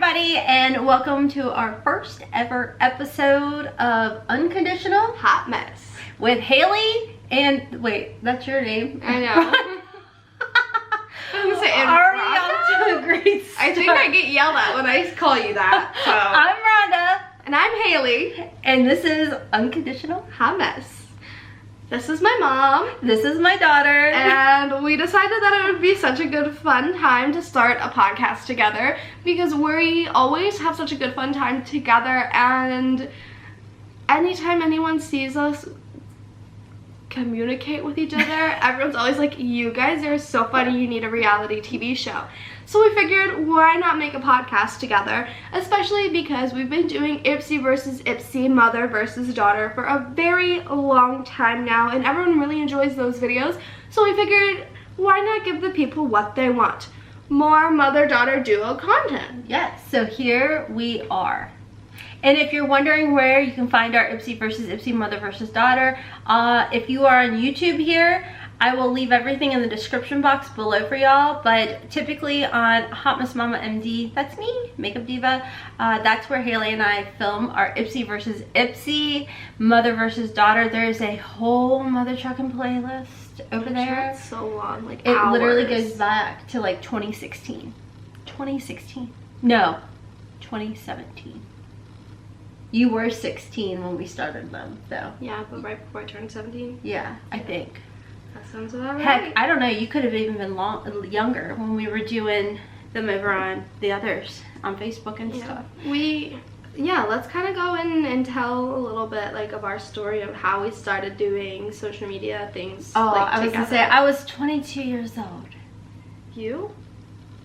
everybody, and welcome to our first ever episode of Unconditional Hotmess with Haley and wait, that's your name. I know. Already off to a great start. I think I get yelled at when I call you that. So. I'm Rhonda. And I'm Haley. And this is Unconditional Hotmess. This is my mom. This is my daughter. And we decided that it would be such a good fun time to start a podcast together because we always have such a good fun time together, and anytime anyone sees us communicate with each other, everyone's always like, you guys are so funny, you need a reality TV show. So we figured, why not make a podcast together, especially because we've been doing Ipsy versus Ipsy, mother versus daughter, for a very long time now, and everyone really enjoys those videos. So we figured, why not give the people what they want? More mother-daughter duo content. Yes, so here we are. And if you're wondering where you can find our Ipsy versus Ipsy, mother versus daughter, if you are on YouTube here, I will leave everything in the description box below for y'all. But typically on Hotmess Mama MD, that's me, Makeup Diva, that's where Haley and I film our Ipsy versus Ipsy, mother versus daughter. There's a whole mother trucking playlist over there. It's so long, like it hours. Literally goes back to like 2016. 2016? No, 2017. You were 16 when we started them, though. Yeah, but right before I turned 17. Yeah, I think. That sounds about right. Heck, I don't know. You could have even been younger when we were doing them over on the others on Facebook and stuff. Let's kind of go in and tell a little bit like of our story of how we started doing social media things. Oh, like, I was gonna say I was 22 years old. You?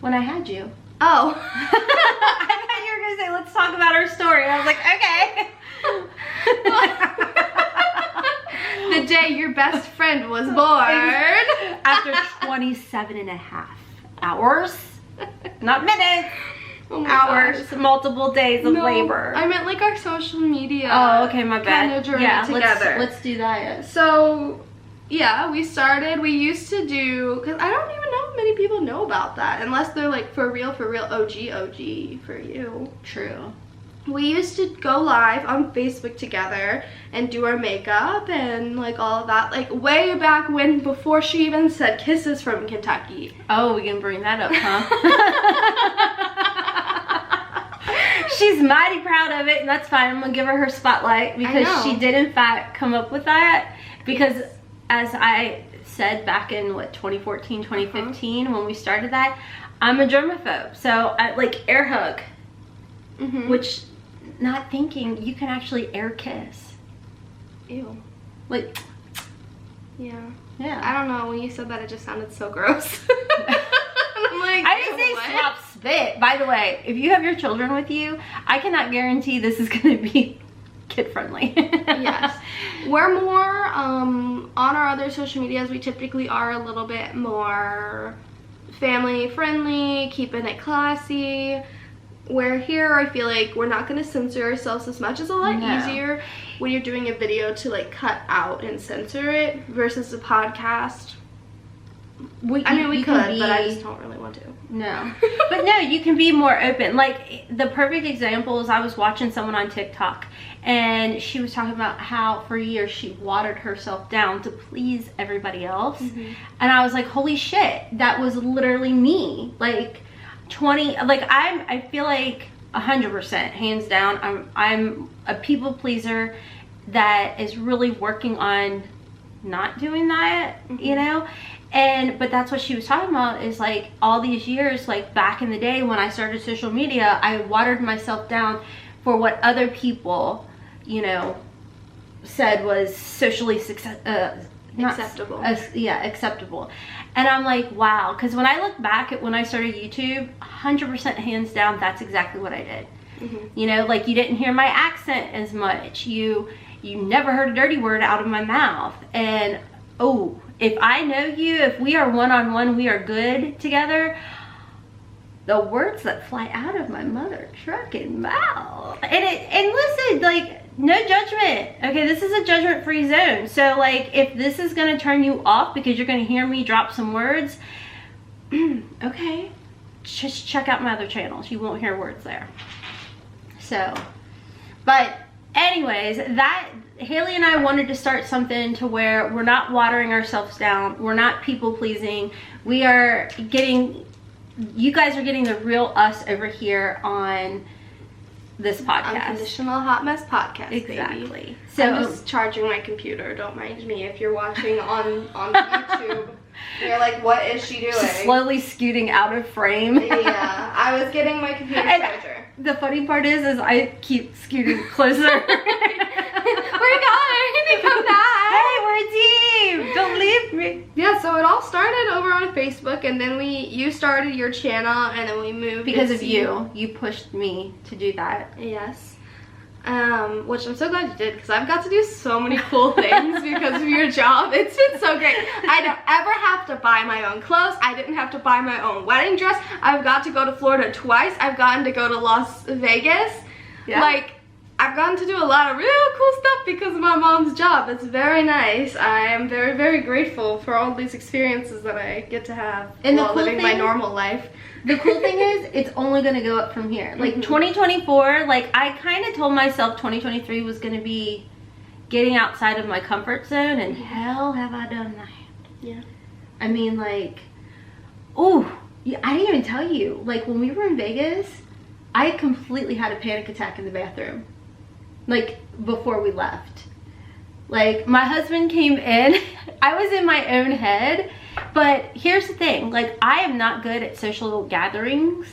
When I had you. Oh. I thought you were gonna say, let's talk about our story. And I was like, okay. The day your best friend was born. After 27 and a half hours. Not minutes. Oh hours. gosh. Multiple days of labor. I meant like our social media. Oh, okay, my bad. Kind of journey together. Let's do that. So, yeah, we used to do, because I don't even know if many people know about that, unless they're like for real, OG for you. True. We used to go live on Facebook together and do our makeup and like all of that, like way back when, before she even said kisses from Kentucky. Oh, we can bring that up, huh? She's mighty proud of it, and that's fine. I'm gonna give her spotlight because she did in fact come up with that, because as I said back in 2014, 2015 when we started that, I'm a germaphobe. So I like air hug, which, not thinking you can actually air kiss. Ew. Like, yeah. I don't know, when you said that it just sounded so gross. I'm like, I didn't say slop spit. By the way, if you have your children with you, I cannot guarantee this is gonna be kid friendly. Yes. We're more on our other social medias, we typically are a little bit more family friendly, keeping it classy. Where here I feel like we're not going to censor ourselves as much. It's a lot easier when you're doing a video to like cut out and censor it versus a podcast. We could, but I just don't really want to. No. But no, you can be more open. Like, the perfect example is I was watching someone on TikTok, and she was talking about how for years she watered herself down to please everybody else. And I was like, holy shit, that was literally me. Like, I feel like 100%, hands down, I'm a people pleaser that is really working on not doing that, you know? But that's what she was talking about, is like all these years, like back in the day when I started social media, I watered myself down for what other people, you know, said was socially acceptable. Acceptable. And I'm like, wow, because when I look back at when I started YouTube, 100% hands down, that's exactly what I did. You know, like, you didn't hear my accent as much. You never heard a dirty word out of my mouth. And oh, if I know you, if we are one-on-one, we are good together, the words that fly out of my mother trucking mouth. And listen, like, no judgment. Okay, this is a judgment-free zone. So, like, if this is gonna turn you off because you're gonna hear me drop some words, okay, just check out my other channels. You won't hear words there. So, but anyways, that Hailey and I wanted to start something to where we're not watering ourselves down. We're not people pleasing. We are getting, you guys are getting the real us over here on this podcast. Unconditional Hotmess Podcast. Exactly. Baby. So I'm just charging my computer. Don't mind me if you're watching on YouTube. You're like, what is she doing? Slowly scooting out of frame. Yeah, I was getting my computer charger. The funny part is I keep scooting closer. Where you going? You need to come back. Hey, we're a team. Don't leave me. Yeah, so it all started over on Facebook, and then you started your channel, and then we moved. Because of you. You pushed me to do that. Yes. Which I'm so glad you did, because I've got to do so many cool things because of your job. It's been so great. I don't ever have to buy my own clothes. I didn't have to buy my own wedding dress. I've got to go to Florida twice. I've gotten to go to Las Vegas. Yeah. Like, I've gotten to do a lot of real cool stuff because of my mom's job. It's very nice. I am very, very grateful for all these experiences that I get to have while living my normal life. The cool thing is, it's only going to go up from here. Like, 2024, like, I kind of told myself 2023 was going to be getting outside of my comfort zone, and hell have I done that. Yeah. I mean, like, oh, I didn't even tell you. Like, when we were in Vegas, I completely had a panic attack in the bathroom. Like, before we left. Like, my husband came in. I was in my own head. But here's the thing. Like, I am not good at social gatherings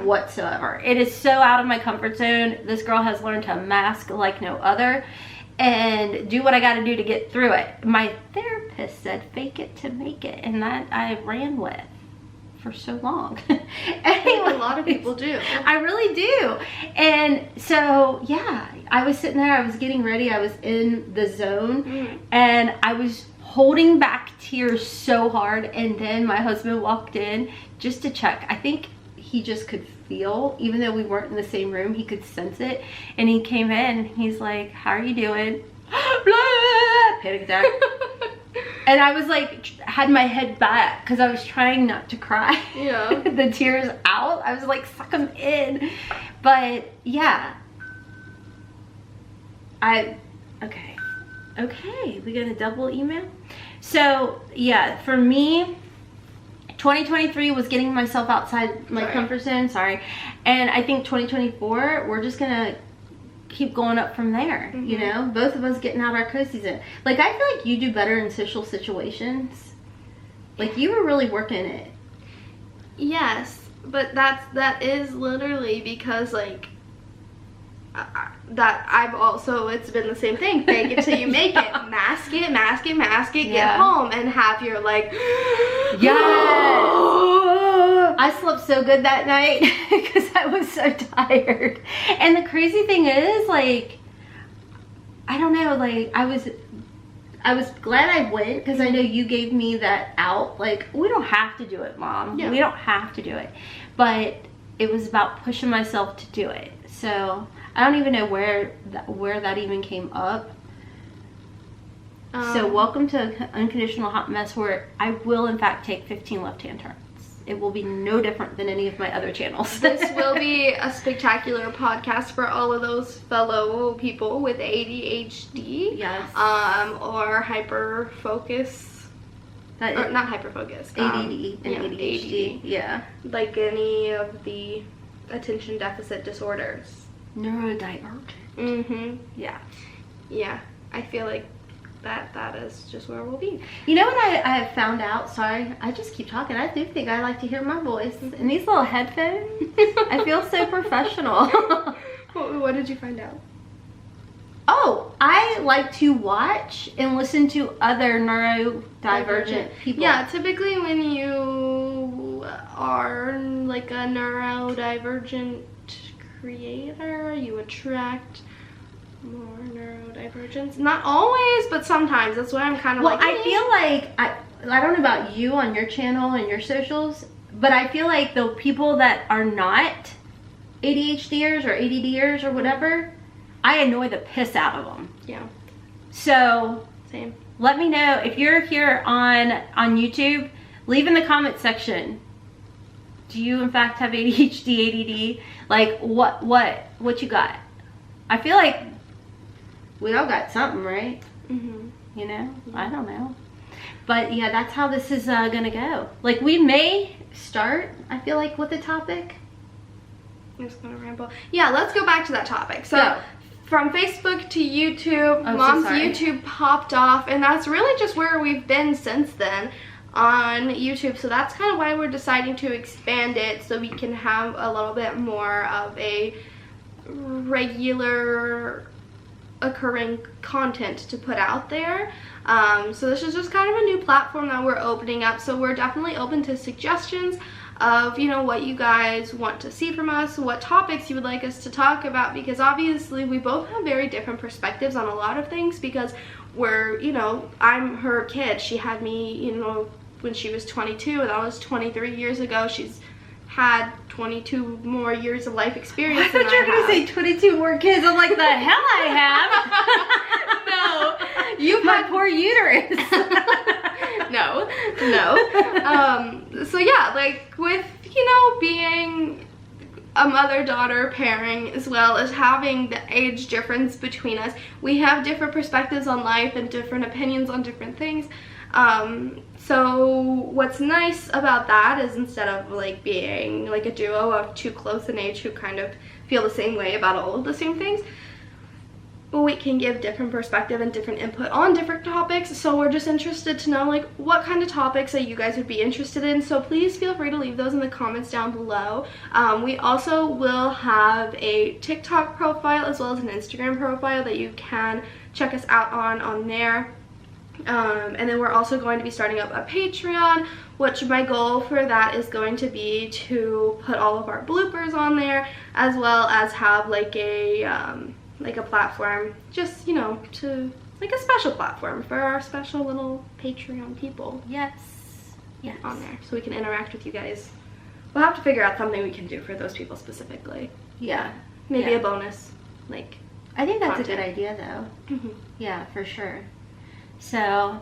whatsoever. It is so out of my comfort zone. This girl has learned to mask like no other and do what I got to do to get through it. My therapist said, fake it to make it. And that I ran with for so long. Anyway, a lot of people do. I really do. And so, yeah, I was sitting there, I was getting ready, I was in the zone, and I was holding back tears so hard, and then my husband walked in just to check. I think he just could feel, even though we weren't in the same room, he could sense it. And he came in and he's like, how are you doing? Panic attack. And I was like, had my head back because I was trying not to cry. Yeah. The tears out. I was like, suck them in. But yeah. Okay, we got a double email. So yeah, for me, 2023 was getting myself outside my comfort zone, and I think 2024 we're just gonna keep going up from there. You know, both of us getting out our cozy zone. Like, I feel like you do better in social situations. Like, you were really working it. Yes, but that is literally because, like, that I've also, it's been the same thing. Fake it till you make it. Mask it, mask it, mask it. Get home and have your, like, yes. I slept so good that night because I was so tired. And the crazy thing is, like, I don't know, like, I was glad I went because I know you gave me that out. Like, we don't have to do it, Mom. Yeah. We don't have to do it. But it was about pushing myself to do it. So I don't even know where that even came up. So welcome to Unconditional Hot Mess, where I will in fact take 15 left-hand turns. It will be no different than any of my other channels. This will be a spectacular podcast for all of those fellow people with ADHD. Yes. Or hyper focus. Or not hyper focus. ADD and ADHD. Yeah. Like any of the attention deficit disorders. Neurodivergent. Yeah. Yeah. I feel like that is just where we'll be. You know what I have found out? Sorry, I just keep talking. I do think I like to hear my voice. And these little headphones, I feel so professional. What did you find out? Oh, I like to watch and listen to other neurodivergent people. Yeah, typically when you are like a neurodivergent creator, you attract more neurodivergence. Not always, but sometimes. That's why I'm kind of like, I feel like, I don't know about you on your channel and your socials, but I feel like the people that are not ADHDers or ADDers or whatever, I annoy the piss out of them. Yeah. So, same. Let me know if you're here on YouTube. Leave in the comment section Do you in fact have ADHD, ADD? Like what you got? I feel like we all got something, right? Mm-hmm. You know, I don't know. But yeah, that's how this is gonna go. Like, we may start, I feel like, with a topic. I'm just gonna ramble. Yeah, let's go back to that topic. So, Go. From Facebook to YouTube, Mom's YouTube popped off, and that's really just where we've been since then on YouTube. So that's kind of why we're deciding to expand it, so we can have a little bit more of a regular occurring content to put out there. So this is just kind of a new platform that we're opening up, so we're definitely open to suggestions of, you know, what you guys want to see from us, what topics you would like us to talk about, because obviously we both have very different perspectives on a lot of things, because we're, you know, I'm her kid. She had me, you know, when she was 22, and that was 23 years ago. She's had 22 more years of life experience. I thought you were going to say 22 more kids. I'm like, the hell I have. No. You've my poor uterus. No. So yeah, like with, you know, being a mother-daughter pairing, as well as having the age difference between us, we have different perspectives on life and different opinions on different things. So what's nice about that is, instead of like being like a duo of two close in age who kind of feel the same way about all of the same things, we can give different perspective and different input on different topics. So we're just interested to know, like, what kind of topics that you guys would be interested in. So please feel free to leave those in the comments down below. We also will have a TikTok profile as well as an Instagram profile that you can check us out on there. And then we're also going to be starting up a Patreon, which my goal for that is going to be to put all of our bloopers on there, as well as have like a platform, just, you know, to like a special platform for our special little Patreon people. Yes. On there, so we can interact with you guys. We'll have to figure out something we can do for those people specifically. Yeah. Maybe a bonus, like. I think that's content. a good idea, though. Mm-hmm. Yeah, for sure. So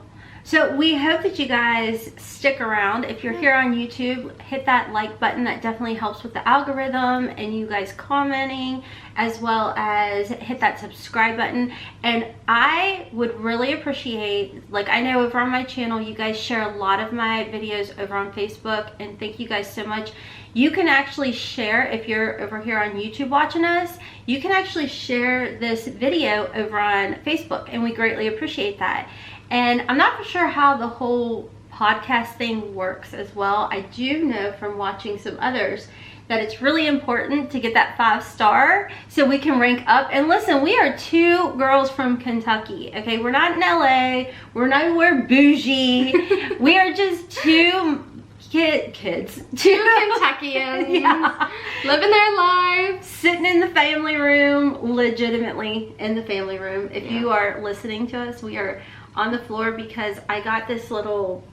we hope that you guys stick around. If you're here on YouTube, hit that like button. That definitely helps with the algorithm and you guys commenting, as well as hit that subscribe button. And I would really appreciate, like, I know over on my channel you guys share a lot of my videos over on Facebook, and thank you guys so much. You can actually share, if you're over here on YouTube watching us, you can actually share this video over on Facebook, and we greatly appreciate that. And I'm not for sure how the whole podcast thing works as well. I do know from watching some others that it's really important to get that 5-star so we can rank up. And listen, we are two girls from Kentucky, okay? We're not in LA, we're not anywhere bougie. We are just two kids, two Kentuckians, living their lives, sitting in the family room, legitimately in the family room. If you are listening to us, we are on the floor because I got this little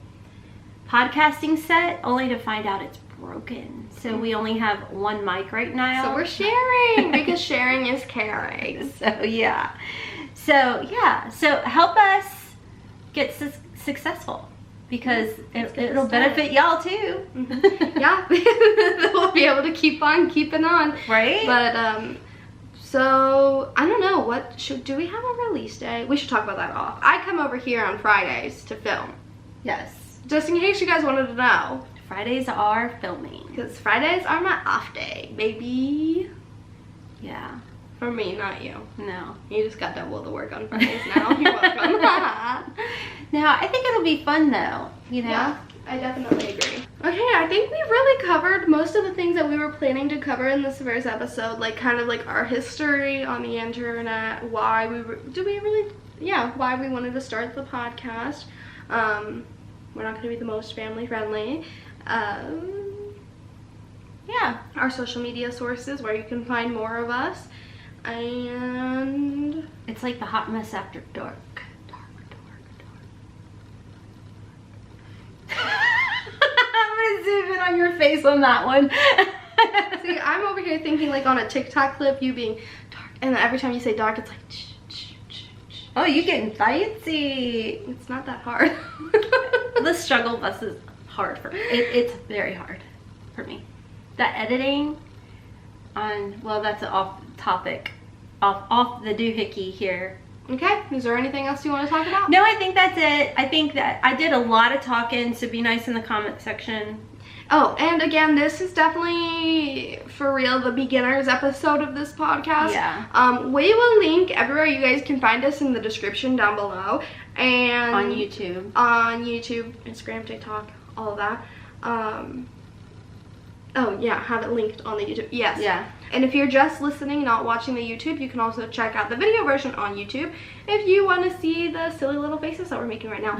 podcasting set only to find out it's broken. So we only have one mic right now. So we're sharing because sharing is caring. So yeah. So help us get successful, because it'll benefit y'all too. Mm-hmm. Yeah. We'll be able to keep on keeping on. Right? But so I don't know, do we have a release day? We should talk about that off. I come over here on Fridays to film. Yes. Just in case you guys wanted to know. Fridays are filming. Because Fridays are my off day, baby. Yeah. For me, not you. No. You just got double the work on Fridays now. You're welcome. No, I think it'll be fun though, you know? Yeah, I definitely agree. Okay, I think we've really covered most of the things that we were planning to cover in this first episode, like kind of like our history on the internet, why we wanted to start the podcast. We're not going to be the most family friendly. Our social media sources where you can find more of us, and it's like the hot mess after dark. I'm gonna zoom in on your face on that one. See, I'm over here thinking like on a TikTok clip, you being dark, and then every time you say dark, it's like oh, you getting fancy. It's not that hard. The struggle bus is hard for me. It's very hard for me. that editing on, well, that's off topic, off the doohickey here. Okay, is there anything else you want to talk about? No, I think that's it. I think that I did a lot of talking, so be nice in the comment section. Oh, and again, this is definitely, for real, the beginner's episode of this podcast. Yeah. We will link everywhere you guys can find us in the description down below. And On YouTube. On YouTube, Instagram, TikTok, all of that. Oh, yeah, have it linked on the YouTube. Yes. Yeah. And if you're just listening, not watching the YouTube, you can also check out the video version on YouTube if you want to see the silly little faces that we're making right now.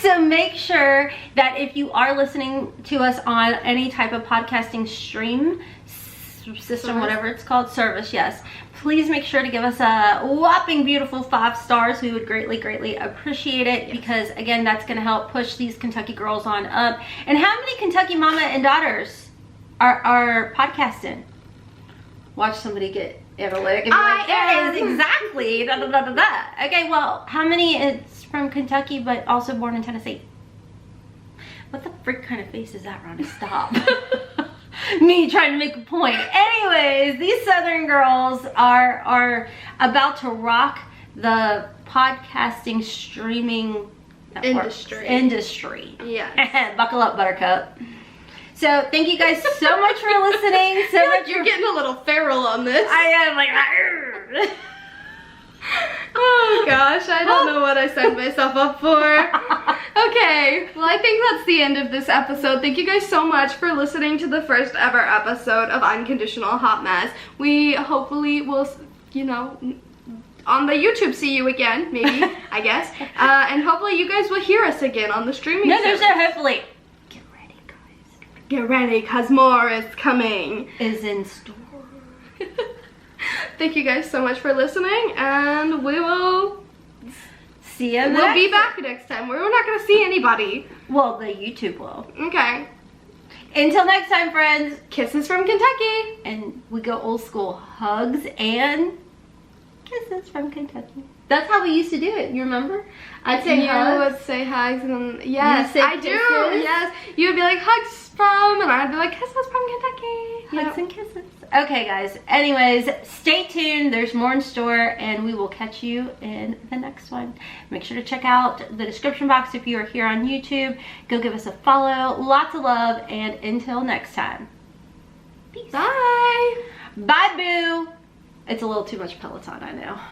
So make sure that if you are listening to us on any type of podcasting stream system, whatever it's called, service, yes, please make sure to give us a whopping beautiful 5 stars. We would greatly appreciate it. Yes. Because again, that's going to help push these Kentucky girls on up. And how many Kentucky mama and daughters are podcasting? Watch somebody get analytic and be like, there is exactly da, da, da, da, da. Okay, well, how many is from Kentucky but also born in Tennessee? What the freak kind of face is that, Ronnie? Stop. Me trying to make a point. Anyways, these Southern girls are about to rock the podcasting streaming industry. Yeah. Buckle up, Buttercup. So thank you guys so much for listening. So much you're getting a little feral on this. I am like. Oh gosh, I don't know what I signed myself up for. Okay, well, I think that's the end of this episode. Thank you guys so much for listening to the first ever episode of Unconditional Hot Mess. We hopefully will, you know, on the YouTube see you again, maybe, I guess. And hopefully you guys will hear us again on the streaming service. There's no hopefully. Get ready, guys. Get ready, because more is coming. Is in store. Thank you guys so much for listening, and we will see you. We'll be back next time. We're not going to see anybody. Well, the YouTube will. Okay. Until next time, friends. Kisses from Kentucky. And we go old school. Hugs and kisses from Kentucky. That's how we used to do it. You remember? I'd say hugs. You would say hugs, and then, yes, I kisses. do. Yes, you would be like hugs from, and I'd be like kisses from Kentucky. Hugs and kisses. Okay, guys. Anyways, stay tuned. There's more in store, and we will catch you in the next one. Make sure to check out the description box if you are here on YouTube. Go give us a follow. Lots of love, and until next time. Peace. Bye. Bye, boo. It's a little too much Peloton, I know.